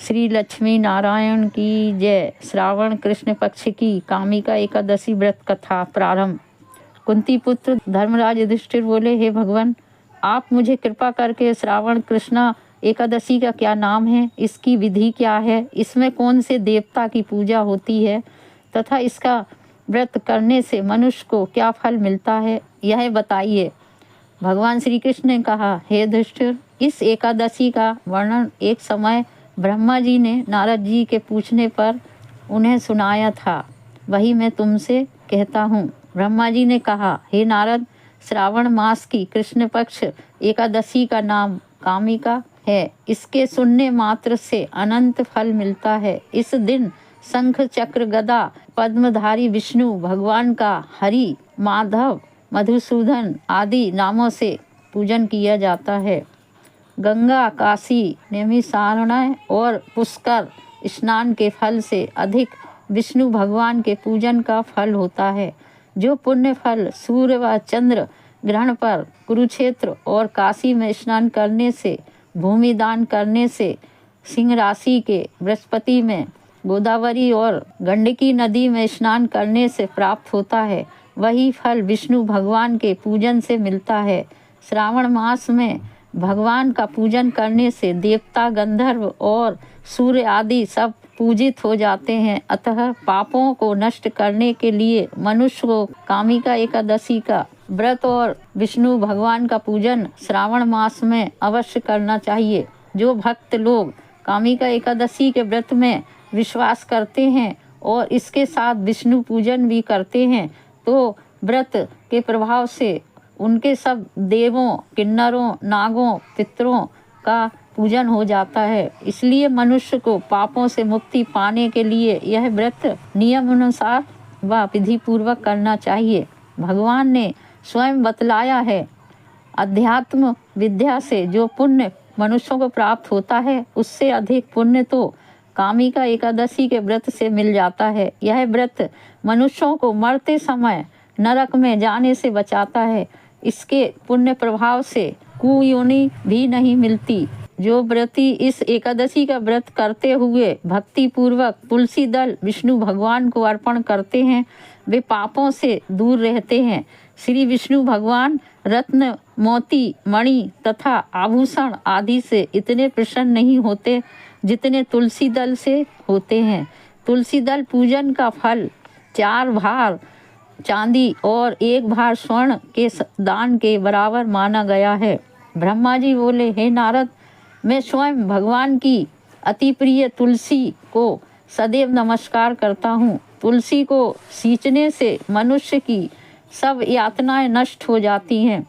श्री लक्ष्मी नारायण की जय। श्रावण कृष्ण पक्ष की कामिका एकादशी व्रत कथा प्रारंभ। कुंती पुत्र धर्मराज युधिष्ठिर बोले, हे भगवान, आप मुझे कृपा करके श्रावण कृष्ण एकादशी का क्या नाम है, इसकी विधि क्या है, इसमें कौन से देवता की पूजा होती है तथा इसका व्रत करने से मनुष्य को क्या फल मिलता है, यह बताइए। भगवान श्री कृष्ण ने कहा, हे युधिष्ठिर, इस एकादशी का वर्णन एक समय ब्रह्मा जी ने नारद जी के पूछने पर उन्हें सुनाया था, वही मैं तुमसे कहता हूँ। ब्रह्मा जी ने कहा, हे नारद, श्रावण मास की कृष्ण पक्ष एकादशी का नाम कामिका है। इसके सुनने मात्र से अनंत फल मिलता है। इस दिन शंख चक्र गदा पद्मधारी विष्णु भगवान का हरि, माधव, मधुसूदन आदि नामों से पूजन किया जाता है। गंगा, काशी, नैमिषारण्य और पुष्कर स्नान के फल से अधिक विष्णु भगवान के पूजन का फल होता है। जो पुण्य फल सूर्य व चंद्र ग्रहण पर, कुरुक्षेत्र और काशी में स्नान करने से, भूमि दान करने से, सिंह राशि के बृहस्पति में, गोदावरी और गंडकी नदी में स्नान करने से प्राप्त होता है, वही फल विष्णु भगवान के पूजन से मिलता है। श्रावण मास में भगवान का पूजन करने से देवता, गंधर्व और सूर्य आदि सब पूजित हो जाते हैं। अतः पापों को नष्ट करने के लिए मनुष्य को कामिका एकादशी का व्रत और विष्णु भगवान का पूजन श्रावण मास में अवश्य करना चाहिए। जो भक्त लोग कामिका एकादशी के व्रत में विश्वास करते हैं और इसके साथ विष्णु पूजन भी करते हैं, तो व्रत के प्रभाव से उनके सब देवों, किन्नरों, नागों, पितरों का पूजन हो जाता है। इसलिए मनुष्य को पापों से मुक्ति पाने के लिए यह व्रत नियम अनुसार व विधि पूर्वक करना चाहिए। भगवान ने स्वयं बतलाया है, अध्यात्म विद्या से जो पुण्य मनुष्यों को प्राप्त होता है, उससे अधिक पुण्य तो कामिका एकादशी के व्रत से मिल जाता है। यह व्रत मनुष्यों को मरते समय नरक में जाने से बचाता है। इसके पुण्य प्रभाव से कुयोनि भी नहीं मिलती। जो व्रती इस एकादशी का व्रत करते हुए भक्ति पूर्वक तुलसी दल विष्णु भगवान को अर्पण करते हैं, वे पापों से दूर रहते हैं। श्री विष्णु भगवान रत्न, मोती, मणि तथा आभूषण आदि से इतने प्रसन्न नहीं होते जितने तुलसी दल से होते हैं। तुलसी दल पूजन का फल 4 भार चांदी और 1 भार स्वर्ण के दान के बराबर माना गया है। ब्रह्मा जी बोले, हे नारद, मैं स्वयं भगवान की अति प्रिय तुलसी को सदैव नमस्कार करता हूँ। तुलसी को सींचने से मनुष्य की सब यातनाएं नष्ट हो जाती हैं।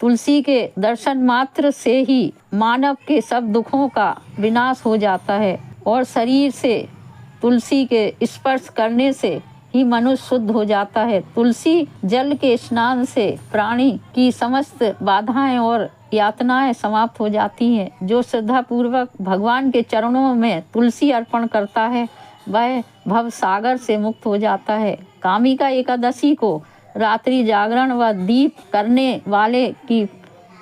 तुलसी के दर्शन मात्र से ही मानव के सब दुखों का विनाश हो जाता है और शरीर से तुलसी के स्पर्श करने से ही मनुष्य शुद्ध हो जाता है। तुलसी जल के स्नान से प्राणी की समस्त बाधाएं और यातनाएं समाप्त हो जाती हैं। जो श्रद्धा पूर्वक भगवान के चरणों में तुलसी अर्पण करता है, वह भव सागर से मुक्त हो जाता है। कामिका एकादशी को रात्रि जागरण व दीप करने वाले की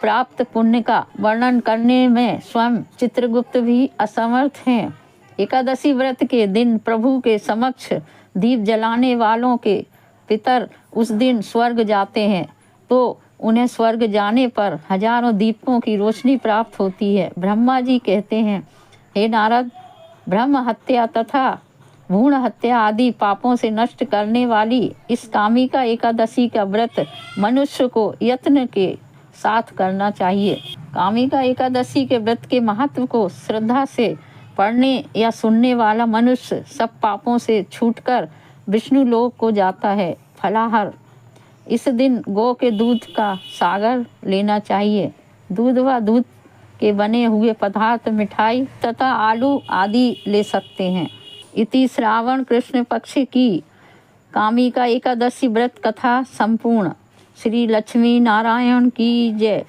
प्राप्त पुण्य का वर्णन करने में स्वयं चित्रगुप्त भी असमर्थ हैं। एकादशी व्रत के दिन प्रभु के समक्ष दीप जलाने वालों के पितर उस दिन स्वर्ग जाते हैं, तो उन्हें स्वर्ग जाने पर हजारों दीपकों की रोशनी प्राप्त होती है। ब्रह्मा जी कहते हैं, हे नारद, ब्रह्म हत्या तथा भ्रूण हत्या आदि पापों से नष्ट करने वाली इस कामिका एकादशी का व्रत मनुष्य को यत्न के साथ करना चाहिए। कामिका एकादशी के व्रत के महत्व को श्रद्धा से पढ़ने या सुनने वाला मनुष्य सब पापों से छूटकर विष्णु लोक को जाता है। फलाहार, इस दिन गौ के दूध का सागर लेना चाहिए। दूध व दूध के बने हुए पदार्थ, मिठाई तथा आलू आदि ले सकते हैं। इति श्रावण कृष्ण पक्ष की कामिका एकादशी व्रत कथा संपूर्ण। श्री लक्ष्मी नारायण की जय।